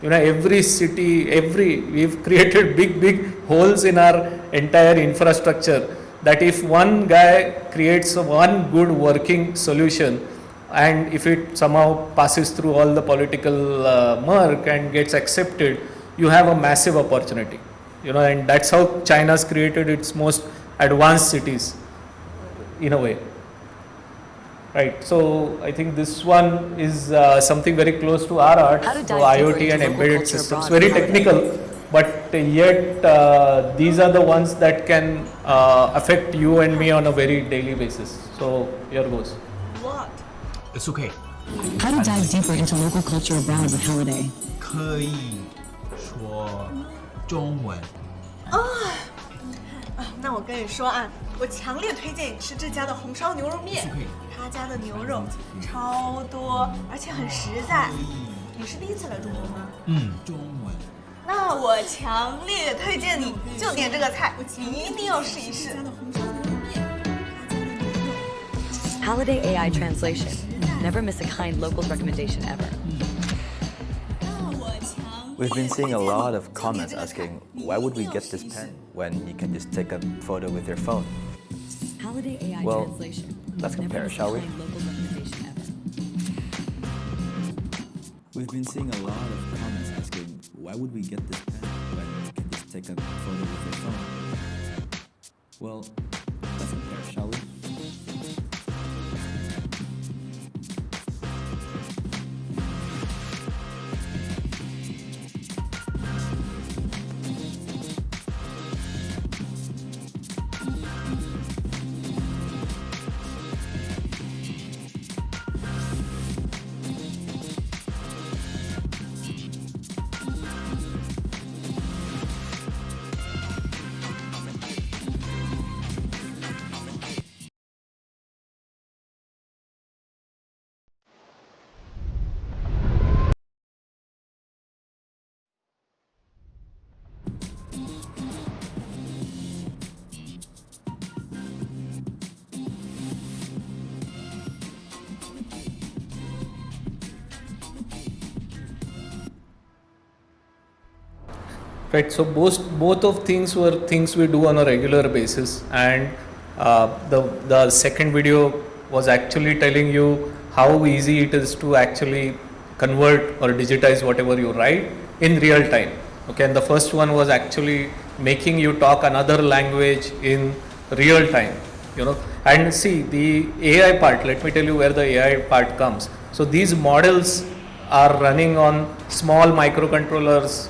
Every city, we've created big holes in our entire infrastructure, that if one guy creates one good working solution, and if it somehow passes through all the political murk and gets accepted, you have a massive opportunity. And that's how China's created its most advanced cities, in a way. Right, so I think this one is something very close to our heart, so IoT and embedded systems, very technical, but yet these are the ones that can affect you and me on a very daily basis. So here goes. What? It's okay. How to dive deeper into local culture abroad with Holiday? 可以说中文。那我跟你说啊，我强烈推荐你吃这家的红烧牛肉面，他家的牛肉超多，而且很实在。你是第一次来中国吗？中文。那我强烈推荐你就点这个菜，你一定要试一试。Holiday AI translation. Never miss a kind locals recommendation ever. We've been seeing a lot of comments asking, why would we get this pen when you can just take a photo with your phone? Holiday AI Well, translation. let's Never compare, miss a shall we? kind locals recommendation ever. We've been seeing a lot of comments asking, why would we get this pen when you can just take a photo with your phone? Well, let's compare, shall we? Right, so both of things were things we do on a regular basis, and the second video was actually telling you how easy it is to actually convert or digitize whatever you write in real time. Okay, and the first one was actually making you talk another language in real time, you know. And see, the AI part, let me tell you where the AI part comes. So these models are running on small microcontrollers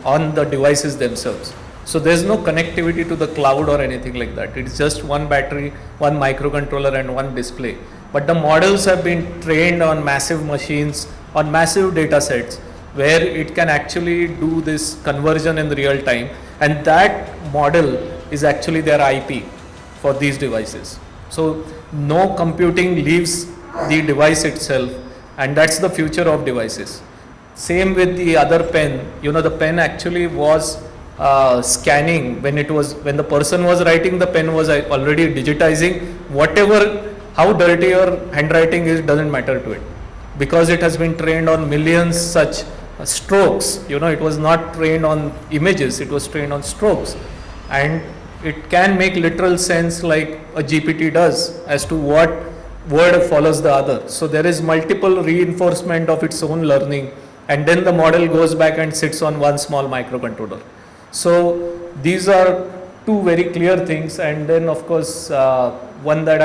on the devices themselves. So there's no connectivity to the cloud or anything like that. It's just one battery, one microcontroller and one display. But the models have been trained on massive machines, on massive data sets, where it can actually do this conversion in real time. And that model is actually their IP for these devices. So no computing leaves the device itself, and that's the future of devices. Same with the other pen, you know, the pen actually was scanning when the person was writing, the pen was already digitizing whatever, how dirty your handwriting is, doesn't matter to it, because it has been trained on millions such strokes. You know, it was not trained on images, it was trained on strokes, and it can make literal sense like a GPT does as to what word follows the other. So there is multiple reinforcement of its own learning, and then the model goes back and sits on one small microcontroller. So these are two very clear things. And then of course one that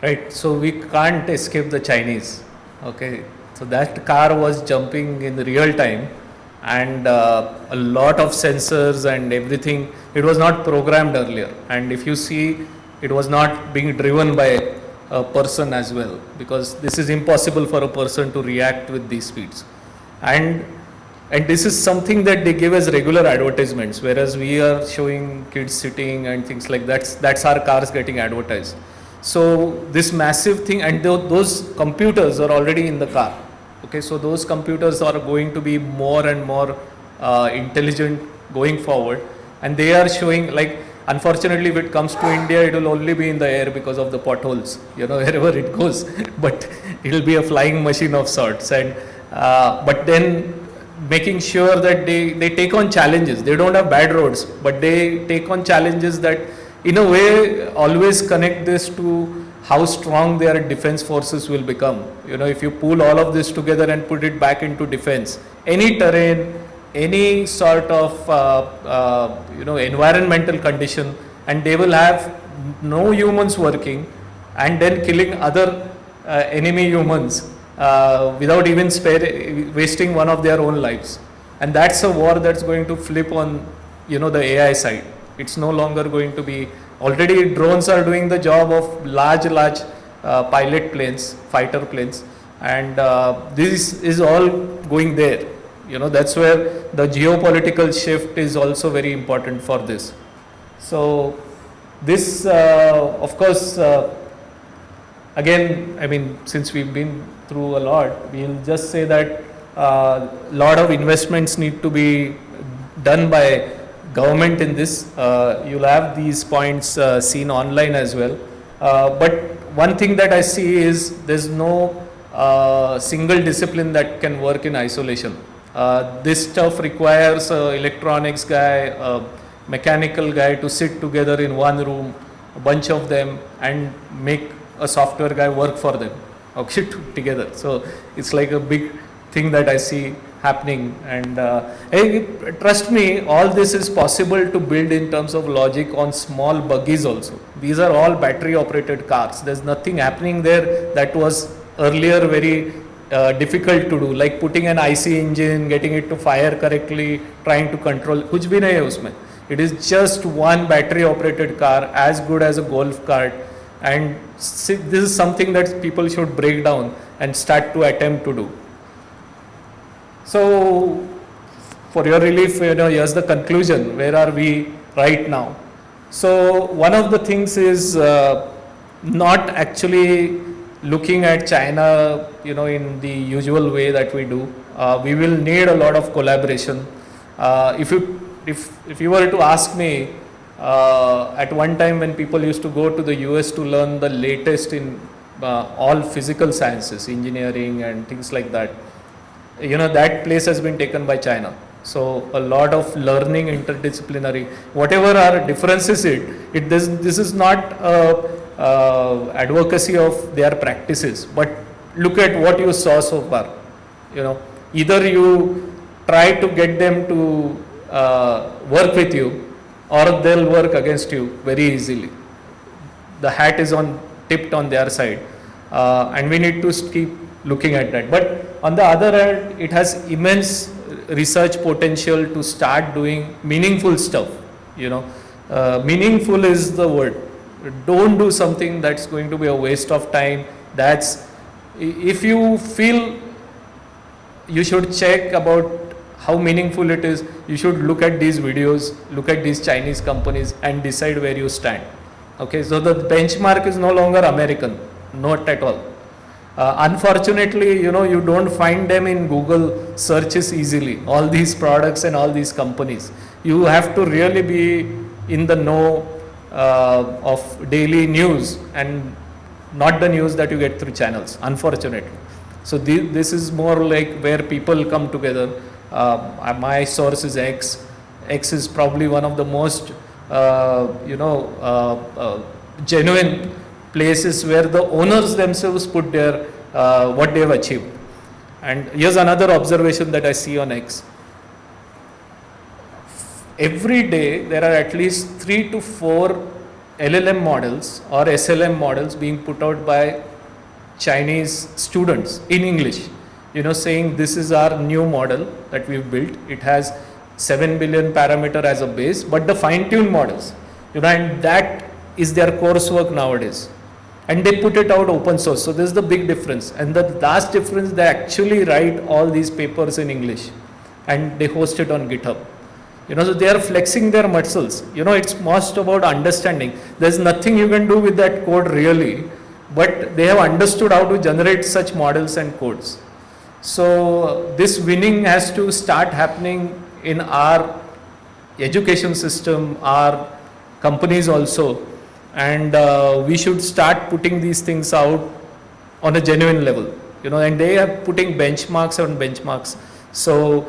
right, so we can't escape the Chinese. Okay, so that car was jumping in real time, and a lot of sensors and everything. It was not programmed earlier, and if you see, it was not being driven by a person as well, because this is impossible for a person to react with these speeds. And this is something that they give as regular advertisements, whereas we are showing kids sitting and things like that. That's our cars getting advertised. So this massive thing, and those computers are already in the car. Okay, so those computers are going to be more and more intelligent going forward, and they are showing, like, unfortunately, if it comes to India, it will only be in the air because of the potholes, you know, wherever it goes. But it will be a flying machine of sorts. And but then making sure that they take on challenges. They don't have bad roads, but they take on challenges that, in a way, always connect this to how strong their defense forces will become. You know, if you pull all of this together and put it back into defense, any terrain, any sort of you know, environmental condition, and they will have no humans working, and then killing other enemy humans without even wasting one of their own lives. And that's a war that's going to flip on, you know, the AI side. It's no longer going to be, already drones are doing the job of large pilot planes, fighter planes, and this is all going there. You know, that's where the geopolitical shift is also very important for this. So this, of course, again, I mean, since we've been through a lot, we'll just say that a lot of investments need to be done by government in this. You'll have these points seen online as well. But one thing that I see is there's no single discipline that can work in isolation. This stuff requires an electronics guy, a mechanical guy to sit together in one room, a bunch of them, and make a software guy work for them, okay, together. So it's like a big thing that I see happening, and hey, trust me, all this is possible to build in terms of logic on small buggies also. These are all battery operated cars. There's nothing happening there that was earlier very difficult to do, like putting an IC engine, getting it to fire correctly, trying to control. कुछ भी नहीं है उसमें. It is just one battery operated car, as good as a golf cart, and this is something that people should break down and start to attempt to do. So, for your relief, here's the conclusion. Where are we right now? So, one of the things is not actually looking at China, in the usual way that we do. We will need a lot of collaboration. If you were to ask me, at one time when people used to go to the US to learn the latest in all physical sciences, engineering and things like that, that place has been taken by China. So a lot of learning interdisciplinary, whatever our differences this is not advocacy of their practices, but look at what you saw so far. Either you try to get them to work with you, or they'll work against you very easily. The hat is tipped on their side, and we need to keep looking at that. But on the other hand, it has immense research potential to start doing meaningful stuff. Meaningful is the word. Don't do something that's going to be a waste of time. If you feel you should check about how meaningful it is, you should look at these videos, look at these Chinese companies and decide where you stand. Okay, so the benchmark is no longer American, not at all. Unfortunately, you don't find them in Google searches easily, all these products and all these companies. You have to really be in the know of daily news and not the news that you get through channels, unfortunately. So this is more like where people come together. My source is X. X is probably one of the most, genuine places where the owners themselves put their what they have achieved. And here's another observation that I see on X. Every day there are at least 3 to 4 LLM models or SLM models being put out by Chinese students in English, saying this is our new model that we've built. It has 7 billion parameter as a base, but the fine-tuned models, and that is their coursework nowadays. And they put it out open source. So this is the big difference. And the last difference, they actually write all these papers in English and they host it on GitHub. So they are flexing their muscles. It's most about understanding. There's nothing you can do with that code really, but they have understood how to generate such models and codes. So this winning has to start happening in our education system, our companies also. And we should start putting these things out on a genuine level, and they are putting benchmarks on benchmarks. So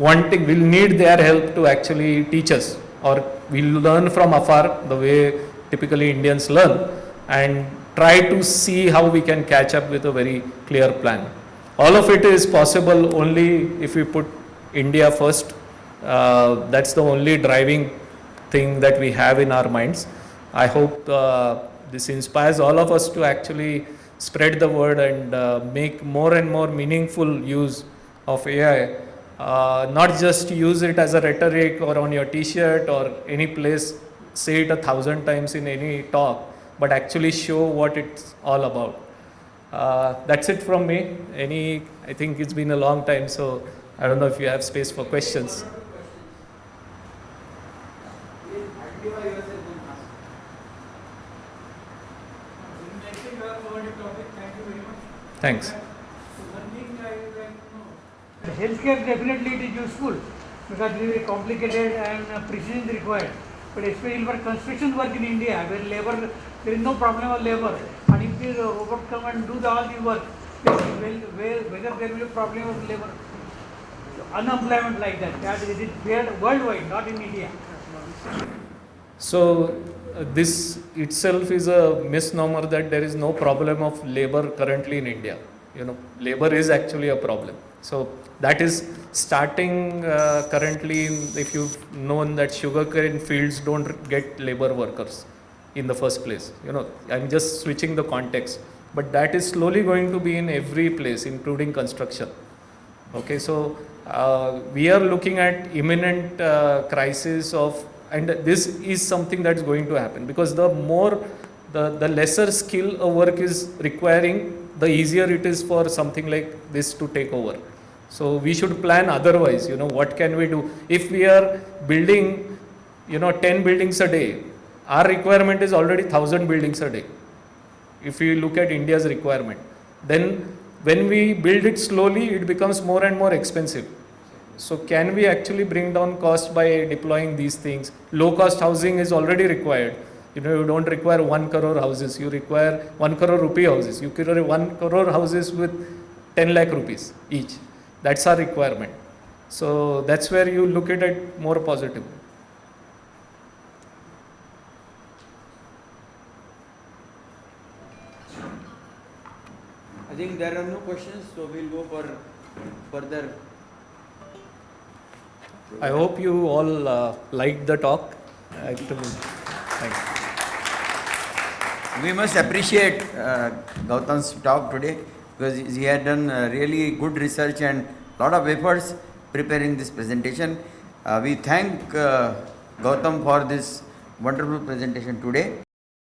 we'll need their help to actually teach us, or we'll learn from afar the way typically Indians learn and try to see how we can catch up with a very clear plan. All of it is possible only if we put India first. That's the only driving thing that we have in our minds. I hope this inspires all of us to actually spread the word and make more and more meaningful use of AI. Not just use it as a rhetoric or on your t-shirt or any place, say it 1,000 times in any talk, but actually show what it's all about. That's it from me. I think it's been a long time, so I don't know if you have space for questions. Thanks. Healthcare definitely it is useful because it is very complicated and precision is required. But especially for construction work in India, where labor, there is no problem of labor, and if the robot come and do all the work, whether there will be a problem of labor, unemployment like that, that is there worldwide, not in India. So this itself is a misnomer that there is no problem of labor currently in India. Labor is actually a problem. So that is starting currently, if you've known that sugarcane fields don't get labor workers in the first place. I'm just switching the context, but that is slowly going to be in every place, including construction. Okay, so we are looking at imminent crisis of, and this is something that's going to happen, because the lesser skill a work is requiring, the easier it is for something like this to take over. So we should plan otherwise. What can we do? If we are building 10 buildings a day, our requirement is already 1,000 buildings a day. If we look at India's requirement, then when we build it slowly, it becomes more and more expensive. So can we actually bring down cost by deploying these things? Low cost housing is already required. You don't require 1 crore houses, you require 1 crore rupee houses. You require 1 crore houses with 10 lakh rupees each. That's our requirement. So that's where you look at it more positive. I think there are no questions, so we'll go for further. I hope you all liked the talk. Actually, thanks. We must appreciate Gautam's talk today, because he had done really good research and lot of efforts preparing this presentation. We thank Gautam for this wonderful presentation today.